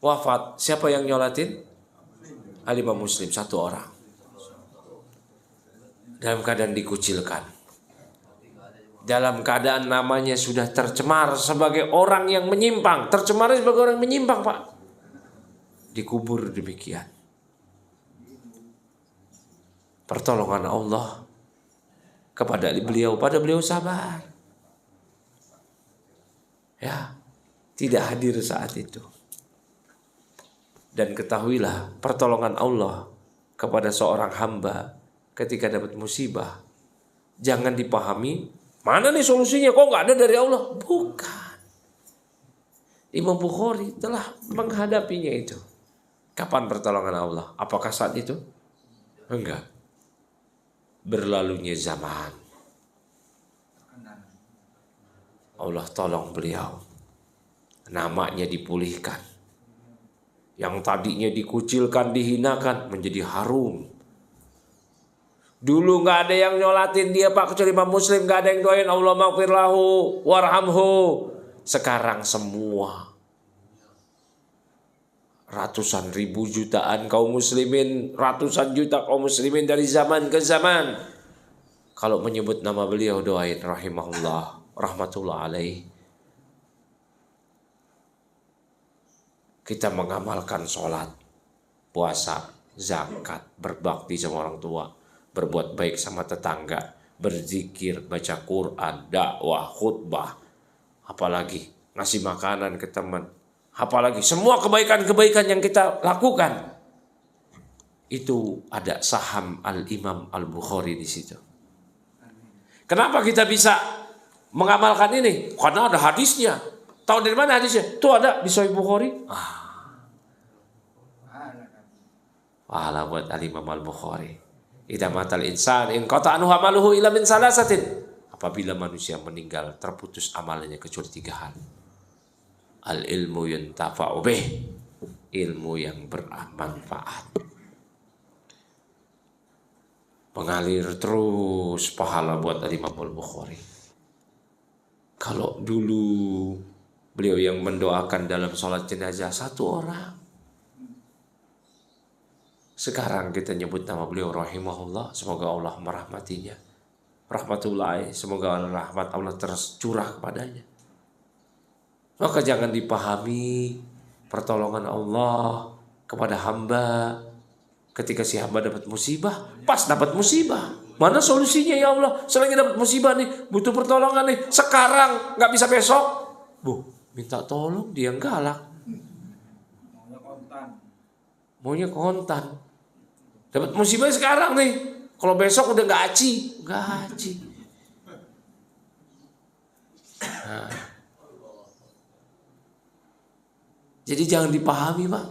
wafat. Siapa yang nyolatin? Al-Imam Muslim, satu orang. Dalam keadaan dikucilkan, dalam keadaan namanya sudah tercemar sebagai orang yang menyimpang, tercemar sebagai orang menyimpang, Pak, dikubur demikian. Pertolongan Allah kepada beliau, pada beliau sabar, ya, tidak hadir saat itu. Dan ketahuilah pertolongan Allah kepada seorang hamba ketika dapat musibah, jangan dipahami, mana nih solusinya, kok nggak ada dari Allah? Bukan. Imam Bukhari telah menghadapinya itu. Kapan pertolongan Allah? Apakah saat itu? Enggak. Berlalunya zaman, Allah tolong beliau. Namanya dipulihkan. Yang tadinya dikucilkan, dihinakan, menjadi harum. Dulu nggak ada yang nyolatin dia, Pak, kecuali Imam Muslim. Nggak ada yang doain Allahumma ighfir lahu warhamhu. Sekarang semua, ratusan ribu jutaan kaum muslimin, ratusan juta kaum muslimin dari zaman ke zaman, kalau menyebut nama beliau doain rahimahullah, rahmatullah alaih. Kita mengamalkan sholat, puasa, zakat, berbakti sama orang tua, berbuat baik sama tetangga, berzikir, baca Quran, dakwah, khutbah, apalagi ngasih makanan ke teman, apalagi semua kebaikan-kebaikan yang kita lakukan, itu ada saham Al-Imam Al-Bukhari di situ. Kenapa kita bisa mengamalkan ini? Karena ada hadisnya. Tahu dari mana hadisnya? Tuh ada di Sahih Bukhari. Pahala buat Al-Imam Al-Bukhari. Idza matal insan in qata anhu amaluhu illa min salasatin. Apabila manusia meninggal, terputus amalnya kecuali 3 hal. Al-ilmu yuntafa'u bih, ilmu yang bermanfaat. Mengalir terus pahala buat Al-Imam Al-Bukhari. Kalau dulu beliau yang mendoakan dalam sholat jenazah 1 orang, sekarang kita nyebut nama beliau rahimahullah, semoga Allah merahmatinya. Rahmatullah, semoga rahmat Allah tercurah kepadanya. Maka jangan dipahami pertolongan Allah kepada hamba ketika si hamba dapat musibah, pas dapat musibah. Mana solusinya ya Allah? Selagi dapat musibah nih, butuh pertolongan nih, sekarang, nggak bisa besok. Minta tolong, dia galak. Maunya kontan. Dapat musibah sekarang nih, kalau besok udah nggak aci. Nah. Jadi jangan dipahami, Pak.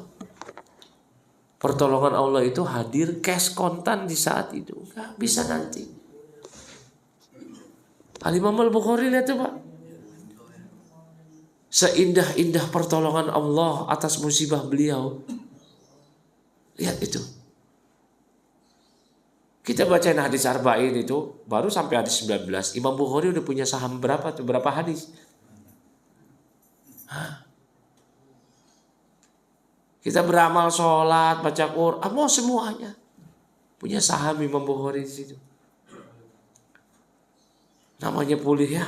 Pertolongan Allah itu hadir cash kontan di saat itu. Nggak bisa nanti. Al-Imam Al-Bukhari lihat tuh, Pak. Seindah-indah pertolongan Allah atas musibah beliau. Lihat itu. Kita bacain hadis arba'in itu baru sampai hadis 19. Imam Bukhari udah punya saham berapa tuh? Berapa hadis? Kita beramal sholat, baca Quran, mau semuanya. Punya saham Imam Bukhari di situ. Namanya pulih ya.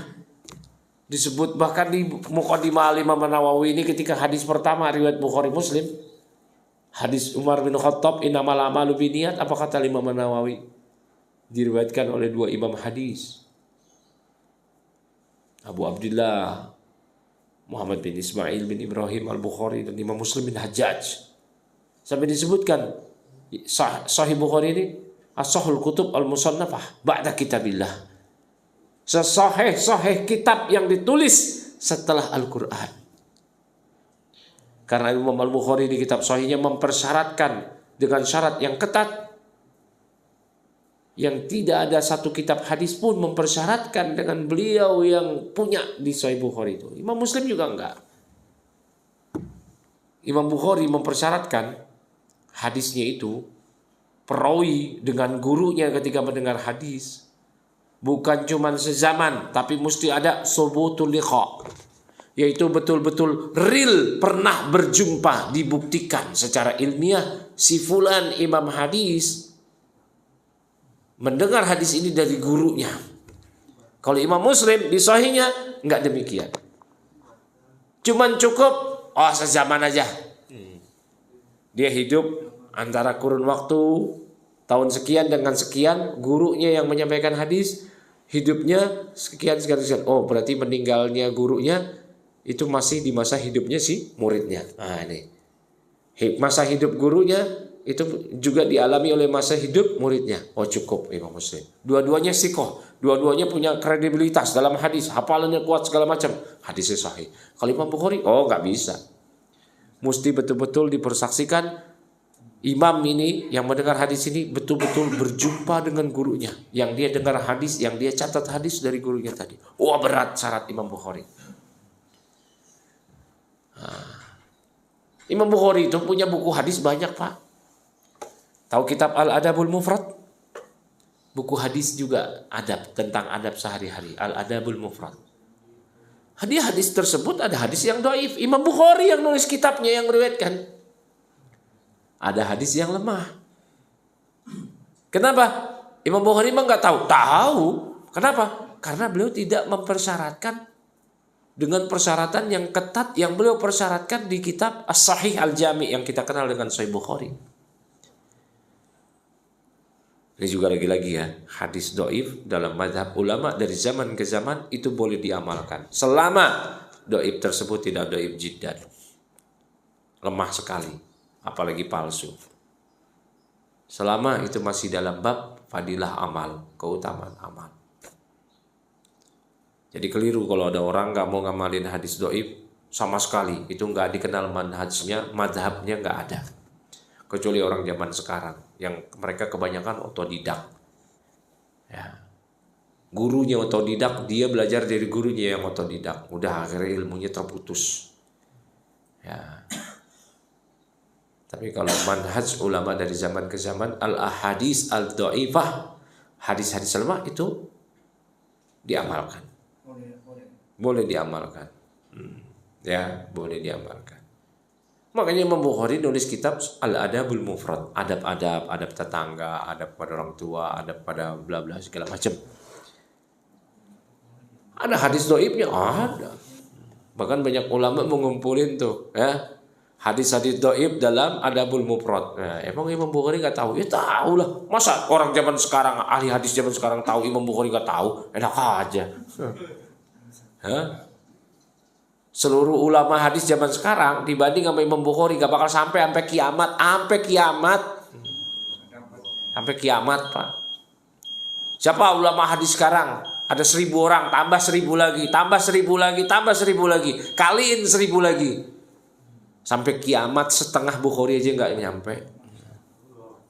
Disebut bahkan di Muqaddimah Imam Nawawi ini ketika hadis pertama riwayat Bukhari Muslim. Hadis Umar bin Khattab innamal a'malu binniyat, apa kata Imam Nawawi? Diriwayatkan oleh dua imam hadis. Abu Abdullah Muhammad bin Ismail bin Ibrahim Al-Bukhari dan Imam Muslim bin Hajjaj. Sampai disebutkan Sahih Bukhari ini as-sahul kutub al-musannafah ba'da kitabillah. Sesahih kitab yang ditulis setelah Al-Quran. Karena Imam Al-Bukhari di kitab sahihnya mempersyaratkan dengan syarat yang ketat, yang tidak ada satu kitab hadis pun mempersyaratkan dengan beliau yang punya di Sahih Bukhari itu. Imam Muslim juga enggak. Imam Bukhari mempersyaratkan hadisnya itu perawi dengan gurunya ketika mendengar hadis bukan cuma sezaman, tapi mesti ada subutul liqa, yaitu betul-betul real pernah berjumpa, dibuktikan secara ilmiah si fulan imam hadis mendengar hadis ini dari gurunya. Kalau Imam Muslim di sahihnya enggak demikian. Cuman cukup sezaman aja. Dia hidup antara kurun waktu tahun sekian dengan sekian, gurunya yang menyampaikan hadis hidupnya sekian. Oh, berarti meninggalnya gurunya itu masih di masa hidupnya si muridnya. Ini. Masa hidup gurunya itu juga dialami oleh masa hidup muridnya. Oh, cukup Imam Muslim. Dua-duanya sikoh, dua-duanya punya kredibilitas dalam hadis, hafalannya kuat segala macam. Hadisnya sahih. Kalau Imam Bukhari, nggak bisa. Mesti betul-betul dipersaksikan imam ini yang mendengar hadis ini betul-betul berjumpa dengan gurunya, yang dia dengar hadis, yang dia catat hadis dari gurunya tadi. Berat syarat Imam Bukhari. Imam Bukhari itu punya buku hadis banyak, Pak. Tahu kitab Al-Adabul Mufrad? Buku hadis juga tentang adab sehari-hari. Al-Adabul Mufrad. Hadis tersebut ada hadis yang dhaif. Imam Bukhari yang nulis kitabnya yang meriwayatkan. Ada hadis yang lemah. Kenapa? Imam Bukhari memang nggak tahu. Tahu. Kenapa? Karena beliau tidak mempersyaratkan dengan persyaratan yang ketat yang beliau persyaratkan di kitab As-Sahih Al-Jami yang kita kenal dengan Sahih Bukhari. Ini juga lagi-lagi ya, hadis dhaif dalam mazhab ulama dari zaman ke zaman itu boleh diamalkan. Selama dhaif tersebut tidak dhaif jiddan. Lemah sekali, apalagi palsu. Selama itu masih dalam bab fadilah amal, keutamaan amal. Jadi keliru kalau ada orang gak mau ngamalin hadis dhaif sama sekali. Itu gak dikenal manhajnya, mazhabnya gak ada. Kecuali orang zaman sekarang yang mereka kebanyakan otodidak. Ya. Gurunya otodidak, dia belajar dari gurunya yang otodidak. Udah akhirnya ilmunya terputus. Ya. Tapi kalau manhaj ulama dari zaman ke zaman, al-ahadis al-dhaifah, hadis-hadis lemah itu diamalkan. Boleh diamalkan. Ya, boleh diamalkan. Makanya Imam Bukhari nulis kitab Al-Adabul Mufrad, adab-adab, adab tetangga, adab pada orang tua, adab pada bla bla segala macam. Ada hadis dhaifnya, ada. Bahkan banyak ulama mengumpulin tuh, ya, hadis-hadis dhaif dalam Adabul Mufrad. Nah, emang Imam Bukhari nggak tahu? Ya tahu lah. Masa orang zaman sekarang, ahli hadis zaman sekarang tahu, Imam Bukhari nggak tahu? Enak aja. Hah? Seluruh ulama hadis zaman sekarang dibanding sama Imam Bukhari nggak bakal sampai kiamat, sampai kiamat, Pak. Siapa ulama hadis sekarang? Ada 1000 orang, tambah 1000 lagi, tambah 1000 lagi, tambah 1000 lagi, kaliin 1000 lagi. Sampai kiamat setengah Bukhari aja nggak nyampe.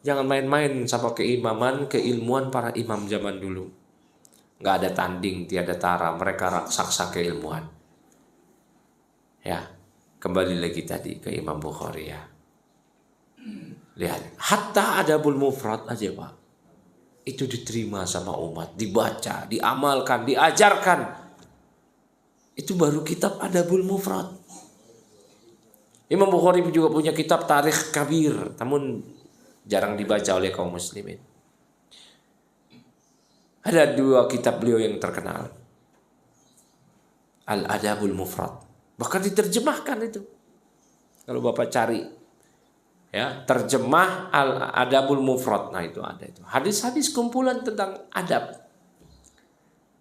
Jangan main-main sama keimaman, keilmuan para imam zaman dulu. Nggak ada tanding, tiada tara. Mereka raksasa keilmuan. Ya, kembali lagi tadi ke Imam Bukhari ya. Lihat, hatta Adabul Mufrad aja Pak. Itu diterima sama umat, dibaca, diamalkan, diajarkan. Itu baru kitab Adabul Mufrad. Imam Bukhari juga punya kitab Tarikh Kabir, namun jarang dibaca oleh kaum muslimin. Ada 2 kitab beliau yang terkenal. Al-Adabul Mufrad. Bahkan diterjemahkan itu. Kalau Bapak cari, ya, terjemah Al-Adabul Mufrad. Nah, itu ada itu. Hadis-hadis kumpulan tentang adab.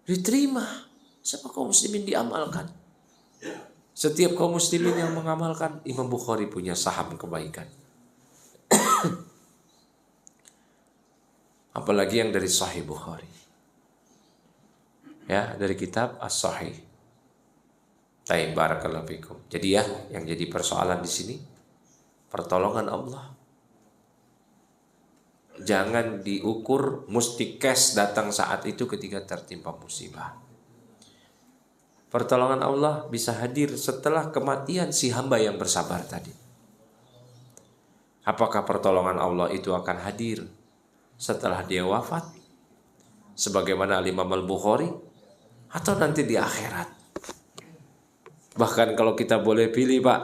Diterima sama kaum muslimin, diamalkan. Setiap kaum muslimin yang mengamalkan, Imam Bukhari punya saham kebaikan. Apalagi yang dari Sahih Bukhari. Ya, dari kitab As-Sahih. Baik, barakallahu fikum. Jadi ya, yang jadi persoalan di sini pertolongan Allah. Jangan diukur mesti cash datang saat itu ketika tertimpa musibah. Pertolongan Allah bisa hadir setelah kematian si hamba yang bersabar tadi. Apakah pertolongan Allah itu akan hadir setelah dia wafat, sebagaimana Imam Al-Bukhari, atau nanti di akhirat? Bahkan kalau kita boleh pilih Pak,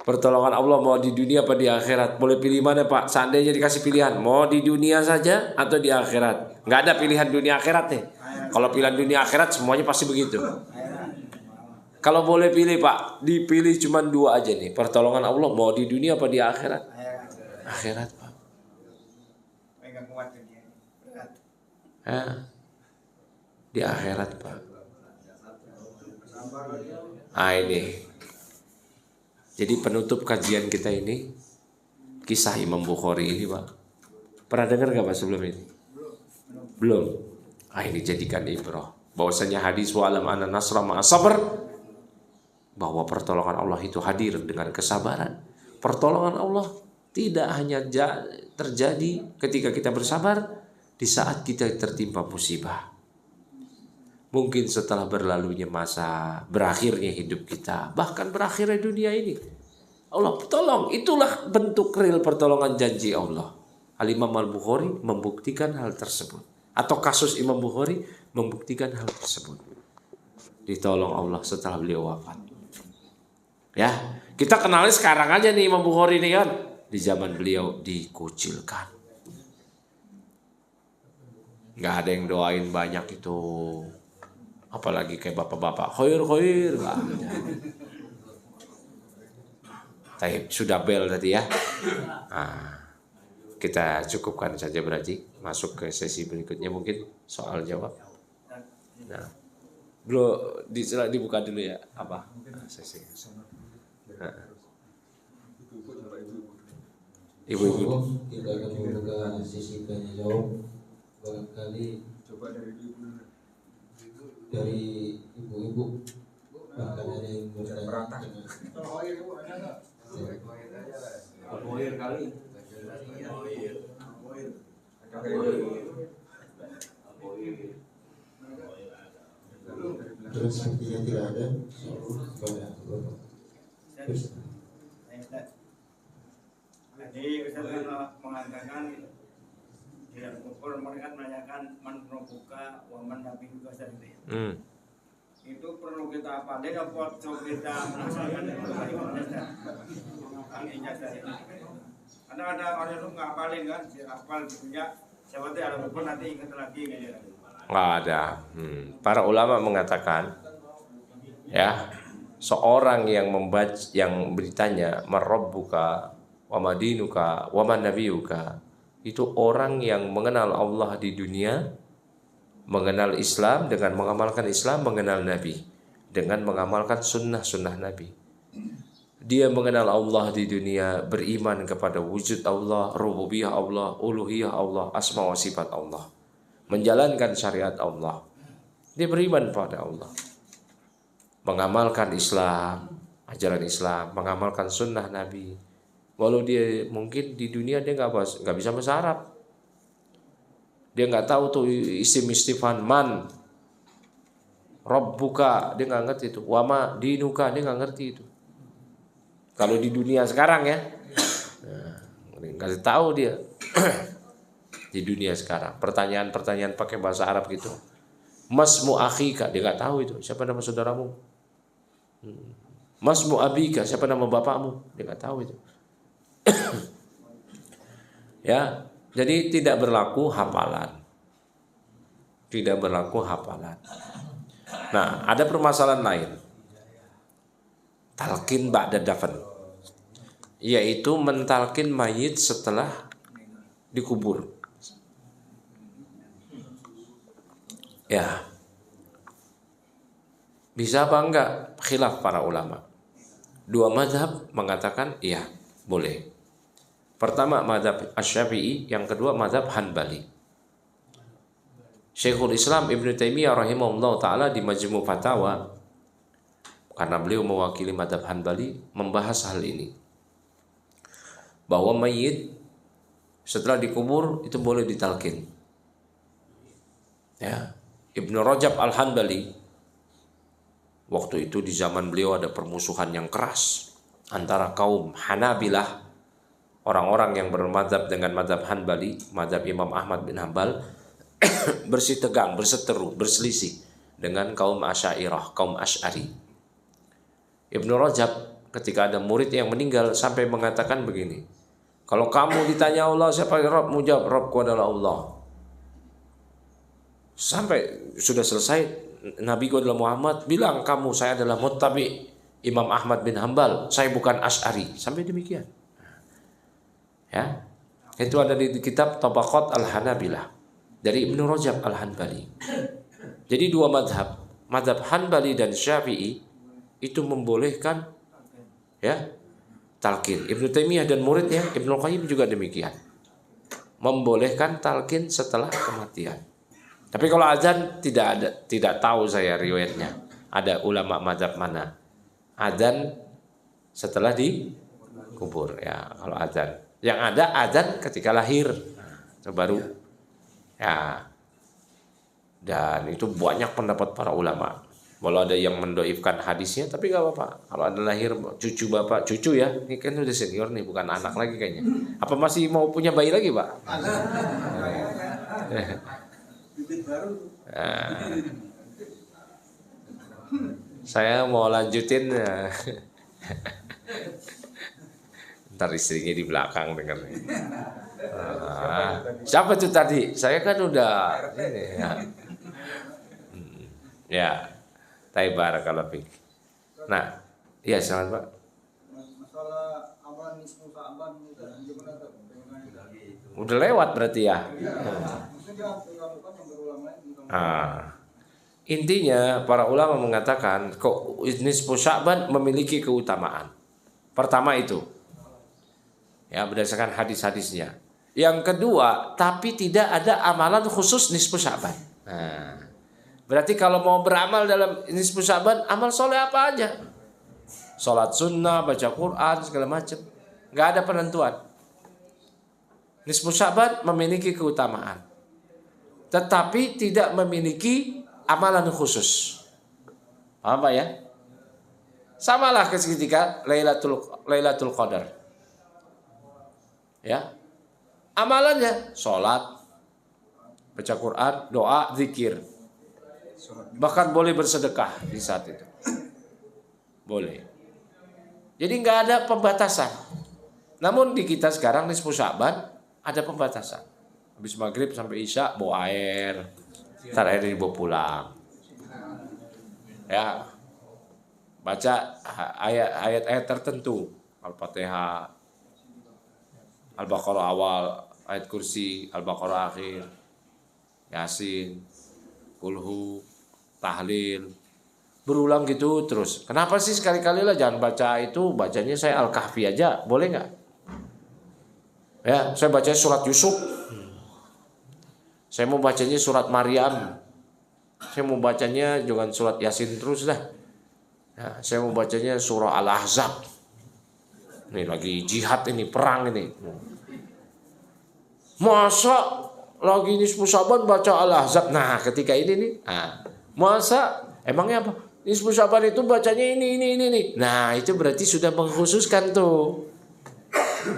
pertolongan Allah mau di dunia apa di akhirat? Boleh pilih mana Pak? Seandainya dikasih pilihan, mau di dunia saja atau di akhirat? Nggak ada pilihan dunia akhirat nih. Kalau pilihan dunia akhirat semuanya pasti begitu. Kalau boleh pilih Pak, dipilih cuma 2 aja nih. Pertolongan Allah mau di dunia apa di akhirat? Akhirat Pak. Di akhirat Pak. Nah ini. Jadi penutup kajian kita ini kisah Imam Bukhari ini Pak. Pernah dengar gak Pak sebelum ini? Belum. Ini jadikan ibrah. Bahwasanya hadis wa'alam anna nasra ma'a sabr, bahwa pertolongan Allah itu hadir dengan kesabaran. Pertolongan Allah tidak hanya terjadi ketika kita bersabar, di saat kita tertimpa musibah. Mungkin setelah berlalunya masa, berakhirnya hidup kita, bahkan berakhirnya dunia ini, Allah tolong. Itulah bentuk real pertolongan janji Allah. Al-Imam Al-Bukhari membuktikan hal tersebut. Atau kasus Imam Bukhari membuktikan hal tersebut. Ditolong Allah setelah beliau wafat. Ya, kita kenalnya sekarang aja nih Imam Bukhari nih kan. Di zaman beliau dikucilkan. Nggak ada yang doain banyak itu. Apalagi kayak bapak-bapak. Khair. Nggak ada. Sudah bel tadi ya. Nah, kita cukupkan saja berarti. Masuk ke sesi berikutnya mungkin soal jawab. Nah, bro, dibuka dulu ya apa sesi. Ibu-ibu.
Kita akan membuka sesi tanya jawab. Barangkali
Coba dari ibu.
dari ibu-ibu, bahkan ada yang bertanya. Terus sepertinya tidak ada.
Jadi Ustaz mengatakan di dalam Quran mereka menanyakan man rabbuka wa man nabiyuka sendiri. Itu perlu kita hafalin apa kita melaksanakan karena ada orang itu nggak hafalin kan, dia hafal punya siapa tahu ada nanti ingat lagi gitu.
Nggak ada. Para ulama mengatakan Ya, seorang yang membaca, yang beritanya marabbuka wa madinuka wa man nabiyuka, itu orang yang mengenal Allah di dunia, mengenal Islam dengan mengamalkan Islam, mengenal Nabi dengan mengamalkan sunnah-sunnah Nabi. Dia mengenal Allah di dunia, beriman kepada wujud Allah, rububiyah Allah, uluhiyah Allah, asma wa sifat Allah, menjalankan syariat Allah. Dia beriman pada Allah, mengamalkan Islam, ajaran Islam, mengamalkan sunnah Nabi. Walau dia mungkin di dunia dia nggak bisa bahasa Arab, dia nggak tahu tuh isim istifan man, Rabbuka, dia nggak ngerti itu, wama dinuka, dia nggak ngerti itu. Kalau di dunia sekarang ya, nggak tahu dia. Di dunia sekarang, pertanyaan-pertanyaan pakai bahasa Arab gitu. Masmu akhika, dia nggak tahu itu, siapa nama saudaramu. Masmu abika, siapa nama bapakmu, dia nggak tahu itu. Ya, jadi tidak berlaku hafalan. Tidak berlaku hafalan. Nah, ada permasalahan lain. Talqin ba'da dafan, yaitu mentalkin mayit setelah dikubur. Ya, bisa apa enggak? Khilaf para ulama. Dua mazhab mengatakan iya, boleh. Pertama mazhab Asy-Syafi'i, yang kedua mazhab Hanbali. Syekhul Islam Ibnu Taimiyah rahimahullah ta'ala di Majmu' Fatawa, karena beliau mewakili mazhab Hanbali, membahas hal ini, bahwa mayit setelah dikubur itu boleh ditalkin. Ya, Ibnu Rajab Al-Hanbali, waktu itu di zaman beliau ada permusuhan yang keras antara kaum Hanabilah, orang-orang yang bermadzhab dengan mazhab Hanbali, mazhab Imam Ahmad bin Hanbal, bersitegang, berseteru, berselisih dengan kaum Asy'ariyah, kaum Asy'ari. Ibnu Rajab ketika ada murid yang meninggal sampai mengatakan begini, kalau kamu ditanya Allah siapa Rabbmu, jawab Rabbku adalah Allah. Sampai sudah selesai, Nabi adalah Muhammad, bilang kamu saya adalah muttabi Imam Ahmad bin Hanbal, saya bukan Asy'ari. Sampai demikian. Ya, itu ada di kitab Tabaqat Al-Hanabilah dari Ibnu Rajab Al-Hanbali. Jadi dua mazhab, mazhab Hanbali dan Syafi'i, itu membolehkan ya talqin. Ibnu Taimiyah dan muridnya Ibnu Qayyim juga demikian, membolehkan talqin setelah kematian. Tapi kalau azan tidak tahu saya riwayatnya. Ada ulama mazhab mana azan setelah dikubur ya. Kalau azan, yang ada azan ketika lahir, itu baru ya. Dan itu banyak pendapat para ulama. Walau ada yang mendoifkan hadisnya, tapi gak apa-apa. Kalau ada lahir cucu bapak, cucu ya, ini kan udah senior nih, bukan anak lagi kayaknya. Apa masih mau punya bayi lagi, Pak? Nah, saya mau lanjutin. Ntar istrinya di belakang dengar. Siapa tuh tadi? Saya kan udah ini ya. Ya. Barakallahu fiik. Nah, iya silakan Pak.
Masalah amalan nisfu Sa'ban itu gimana tuh?
Udah lewat berarti ya. Intinya para ulama mengatakan kok nisfu Sa'ban memiliki keutamaan. Pertama itu, ya berdasarkan hadis-hadisnya. Yang kedua, tapi tidak ada amalan khusus nisfu Sa'ban. Nah, berarti kalau mau beramal dalam nisfu Sa'ban, amal soleh apa aja, sholat sunnah, baca Quran, segala macam, nggak ada penentuan. Nisfu Sa'ban memiliki keutamaan, tetapi tidak memiliki amalan khusus. Paham Pak ya? Samalah ketika Lailatul Qadar. Ya, amalannya sholat, baca Quran, doa, zikir. Bahkan boleh bersedekah di saat itu. Boleh. Jadi nggak ada pembatasan. Namun di kita sekarang nisfu Sa'ban ada pembatasan. Habis maghrib sampai isya bawa air, ntar air dibawa pulang. Ya. baca ayat-ayat tertentu, Al-Fatihah, Al-Baqarah awal, ayat kursi, Al-Baqarah akhir, Yasin, Kulhu, tahlil, berulang gitu terus. Kenapa sih sekali-kali lah jangan baca itu, bacanya saya Al-Kahfi aja, boleh nggak? Ya, saya baca surat Yusuf. Saya mau bacanya surat Maryam. Saya mau bacanya jangan surat Yasin terus dah. Ya, saya mau bacanya surah Al-Ahzab. Ini lagi jihad ini, perang ini. Masa lagi nisfu Syaban baca Al-Ahzab? Nah, ketika ini nih, masa emangnya apa? Nisfu Syaban itu bacanya ini. Nah, itu berarti sudah mengkhususkan tuh.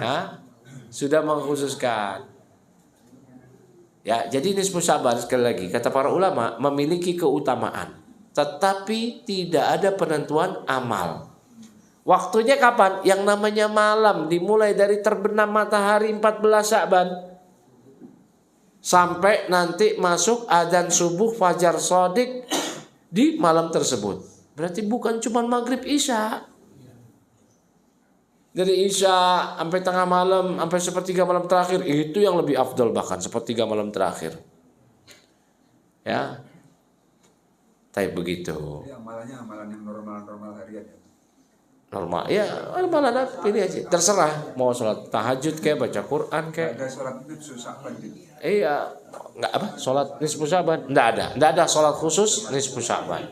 Ya, sudah mengkhususkan. Ya, jadi nisfu Syaban sekali lagi kata para ulama memiliki keutamaan, tetapi tidak ada penentuan amal. Waktunya kapan? Yang namanya malam dimulai dari terbenam matahari 14 Sya'ban sampai nanti masuk adzan subuh fajar shadiq di malam tersebut. Berarti bukan cuma maghrib isya. Dari isya sampai tengah malam, sampai sepertiga malam terakhir, itu yang lebih afdal, bahkan sepertiga malam terakhir. Ya, kayak begitu.
Jadi amalan yang normal harian ya.
Normal, ya amalan pilih aja, terserah. Mau sholat tahajud kayak baca Quran kayak.
Ada sholat nisfu Syaban gitu.
Iya, nggak apa? Sholat nisfu Syaban, nggak ada sholat khusus nisfu Syaban.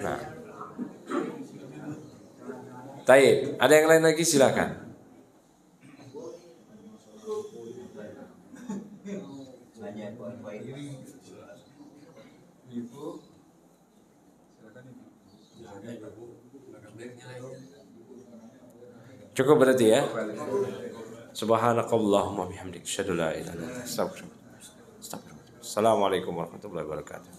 Nah. Taib, ada yang lain lagi silakan.
Ibu, silakan Ibu.
Cukup berarti ya. Subhanakallahumma bihamdik, asyhadu la ilaha illa anta, astaghfiruka. Assalamualaikum warahmatullahi wabarakatuh.